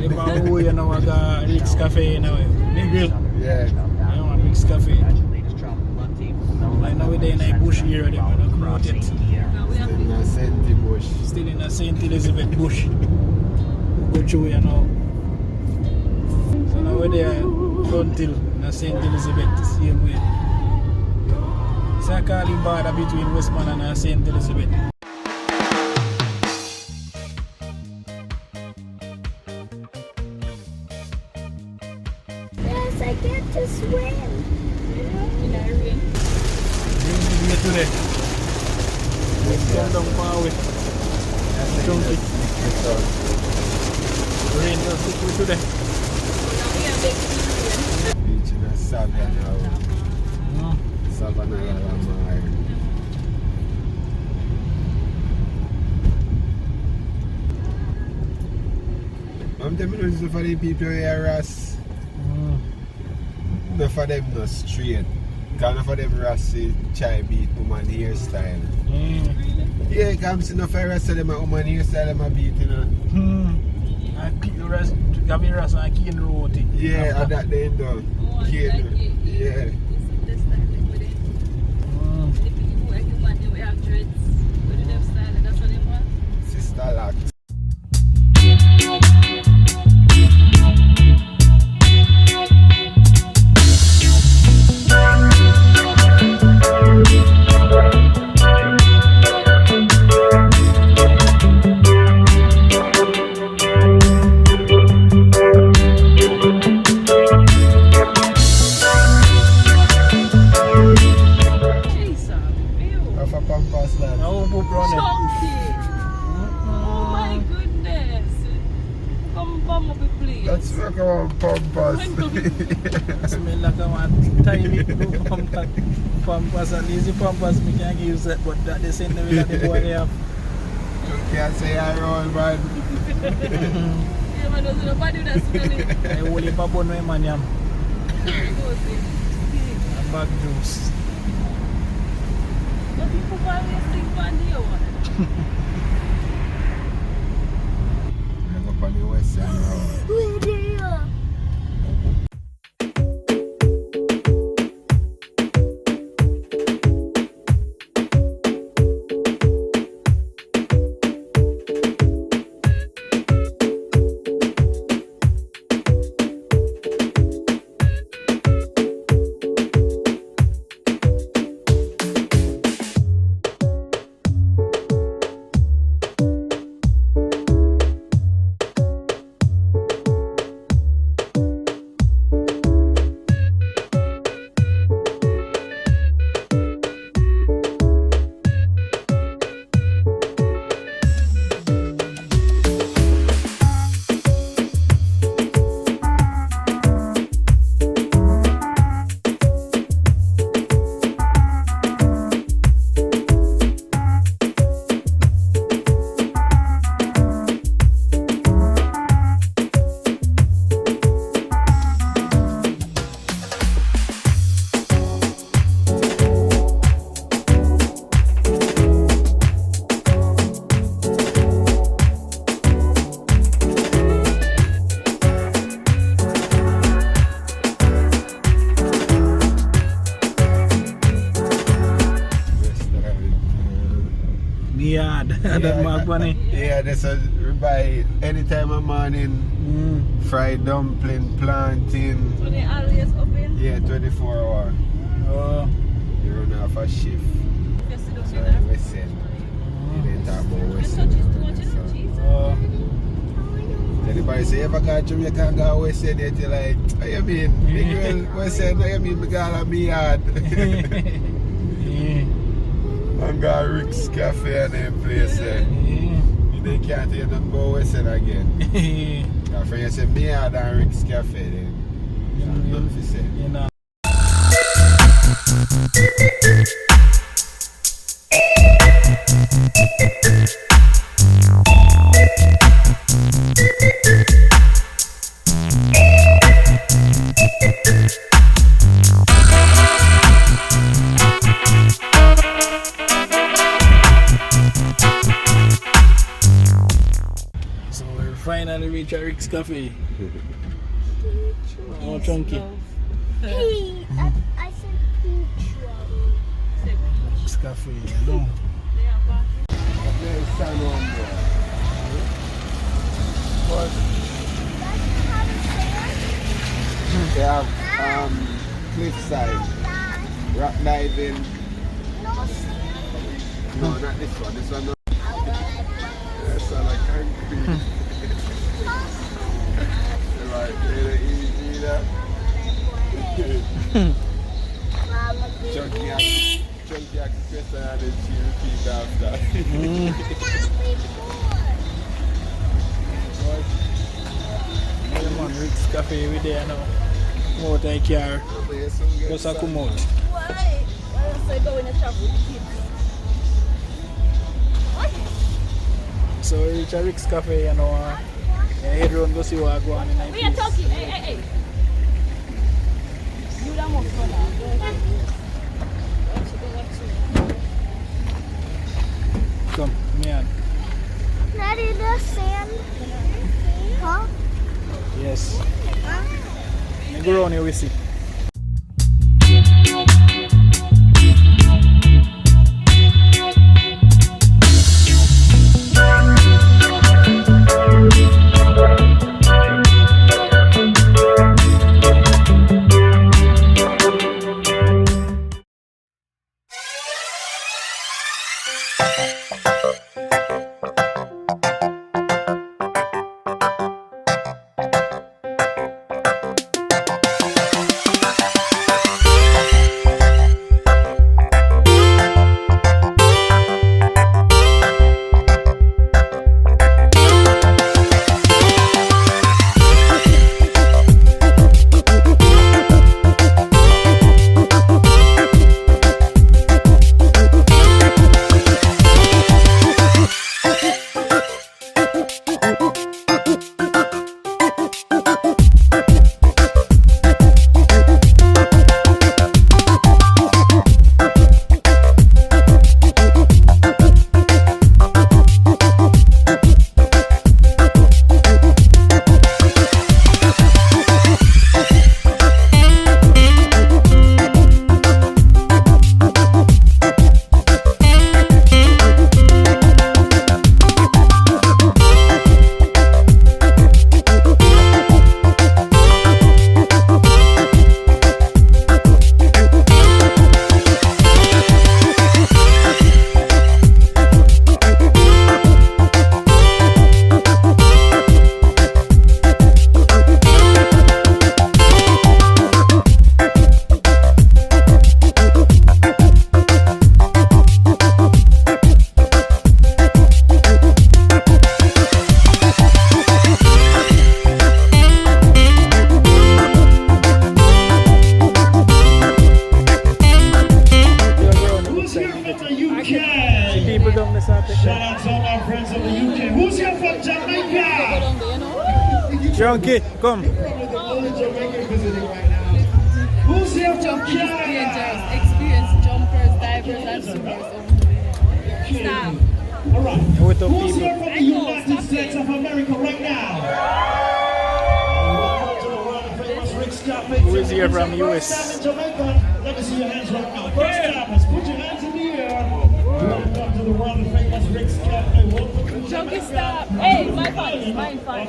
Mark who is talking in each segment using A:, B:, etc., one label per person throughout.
A: with the man who you know I got Rick's Cafe now. Negril.
B: Yeah.
A: I want Rick's Cafe. Like now we're in a bush area, they want to promote it.
B: Still in a St. Bush.
A: Still in a St. Elizabeth bush. Go through you know. So now we're there front till in St. Elizabeth the same way. It's a calling border between Westmoreland and St. Elizabeth.
C: Yes, I get to swim.
A: Bring me today. Let's come down far away. Chunky. Rain just stick with today.
B: Beach in a Savannah. Savannah Lamar. I'm telling you, this is for the people here, Ross. No for them no straight. Because for them Ross try beat woman hairstyle. Yeah, come see no for Ross them a woman hairstyle them a beat, you know.
A: Gavin Ross and Kane wrote it.
B: Yeah, and that they end up. Kane. Yeah. Sister Lock. That's like a pampas.
A: Smell like a tiny blue pampas and easy pampas we can use that, but that they send them with the boy they have.
B: You can't say I roll, man.
D: Yeah, man, there's nobody that's smelling.
A: I will leave a bone with man yam. And bag juice.
D: But people buy me a stick pan here, one.
B: I'm up on the west side now.
A: That mark money.
B: Yeah, that's a we buy anytime of morning. Fried dumpling, plantain.
D: So they always open?
B: Yeah, 24 hours.
A: Oh.
B: You run off a shift.
D: Just sit down
B: Sorry,
D: there.
B: West End. You didn't talk about West
D: Touch is too
B: End.
D: much, you know, cheese.
A: Oh.
B: Anybody say, ever got Jamaica and go West End, you're like, what you mean? Negril Westmoreland, what you mean? Me got a me yard. And got Rick's Cafe and them place there. They can't tell you nothing about Western again. If you say me yard and Rick's Cafe, then nothing to say.
A: You know. Finally reach a Rick's Rick's Cafe. Oh, chunky.
C: Hey, I said peach love.
A: Rick's Cafe, no.
B: There's sun on there.
A: What?
C: Does it have a sand?
B: They have cliffside, rock diving.
C: No sand.
B: No, not this one. This one. That's all I can Right, easy that. Chunky asked the question and then she repeat after.
A: Yeah, man, Rick's Cafe, we there now. Come out of the car. Just a come out.
D: Why? Why else I go in a shop with the kids? What?
A: So we reach a Rick's Cafe, you know. Head round go see what go on in the
D: We are talking. Hey. You don't want to go now.
A: Come, man.
C: Daddy, the sand. Huh?
A: Yes. You go around here, we see.
E: Shout out to all my friends of the UK. Who's here from Jamaica?
A: Junkie, come.
E: Jamaica visiting right now. Who's here from Canada?
D: Experience jumpers, divers, and swimmers. Stop.
E: All right.
A: With the
E: Who's
A: people.
E: here from the United States of America right now? Welcome to the world famous Rick's Cafe.
A: Who is here from US?
E: First time in Jamaica. Let me see your hands right now. First timers, put your hands in the air. Welcome to the world famous Rick's Cafe. Welcome to
D: Junkie,
E: Jamaica.
D: stop. Hey, my fun. Mine fun.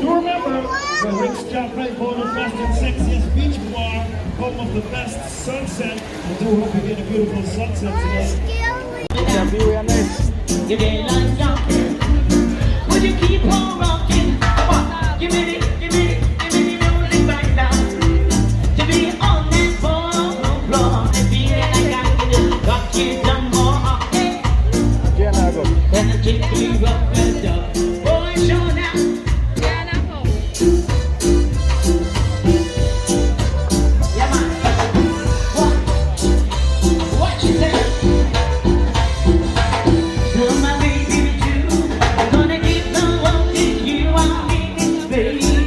E: Do remember the Rick's Cafe voted best and sexiest beach bar, home of the best sunset. I do hope you get a beautiful sunset today.
A: It's a view and nice.
F: You get like jumping. Would you keep on rocking? Come on, give me the music right now. To be on that floor and feeling like I can just rock you some more.
A: Again, I go.
F: And the kick me up and up. Boy, show now.
D: Yeah, now.
F: Yeah, man. What you say? Tell my baby too. I'm gonna keep on wanting you on me, baby.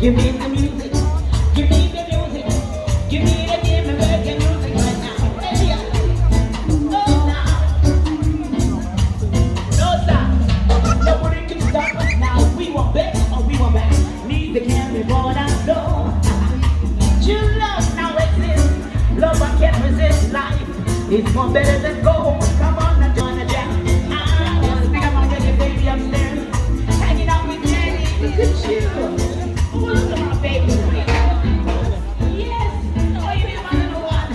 F: Give me the music. Give me the music. Give me the reggae music right now. Hey, yeah. Oh, now. No stop. Nobody can stop us now. We want back or we want back. Music can be born out slow. True love now exists. Love I can't resist. Life is more better than gold. Come on, now join the jam. I wanna think I'm gonna get your baby upstairs. Hanging out with Danny. Look at you. Look at my baby. Yes. Oh, you need my little one.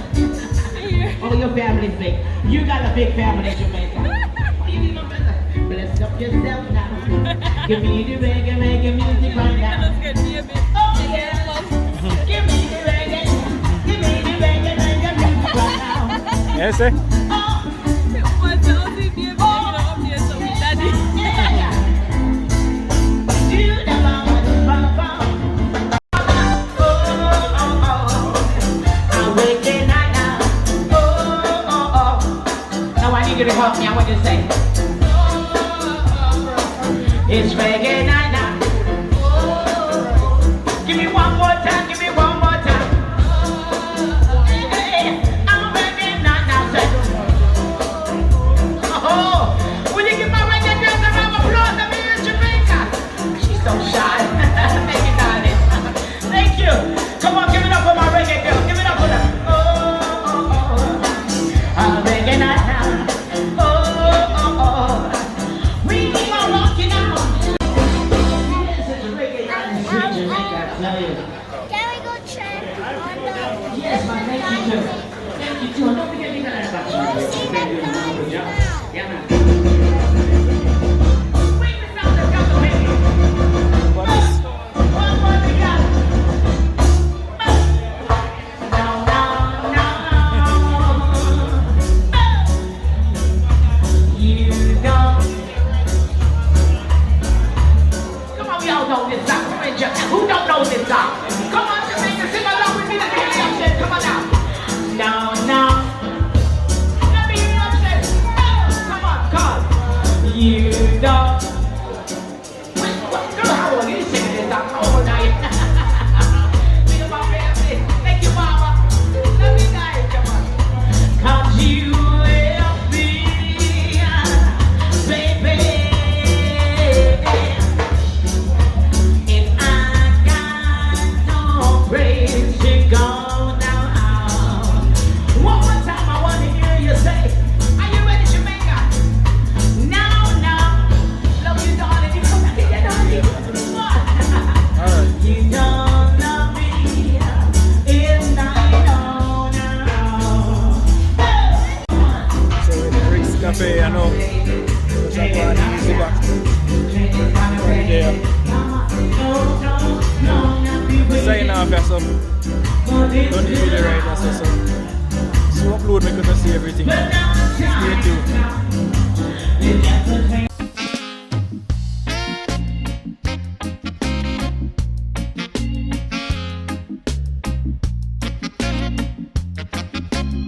F: Oh, your family's big. You got a big family in Jamaica. Oh, you need my brother. Bless up yourself now. Give me the reggae music right now.
D: Let's get me a bit.
F: Oh, yeah. Give me the reggae. Give me the reggae music right now.
A: Yes, eh?
F: Oh.
D: What's the only baby you know up here, so with daddy?
F: You to help me out what you say. It's reggae night now. Give me one more time, give me one more time. Hey, I'm reggae night now, say. Oh, will you give my reggae girls a round of applause? I'm here in Jamaica. She's so shy. Thank you, darling. Thank you. Come on, give it up for my reggae girl. Give it up for them. Oh, I'm reggae night now.
C: Can we go check on the...
F: Yes, my thank you too. Thank you too. And don't forget me that about you. Yeah, man. Wait, Miss Sandra, come to me. One more together. No. You don't. Come on, we all know this song. Who don't know this song? Come on, Jamaica, sing along with me. Let me hear you upset. Come on now. No. Let me hear you upset. Come on. You don't. Wait, what? Girl, how are you singing this song all night? Think about family. Thank you, Mama. Let me guys, come on. 'Cause you will be, baby. Praise to go now. One more time, I want to hear you say, are you ready, Jamaica? Now. Love you, darling. You come back again, darling. What? You don't love me. It's not on now.
A: So with the Rick's Cafe, I know. Just a party, easy back. Right there. Sign off or something. Don't do the right or something. So upload me because I see everything.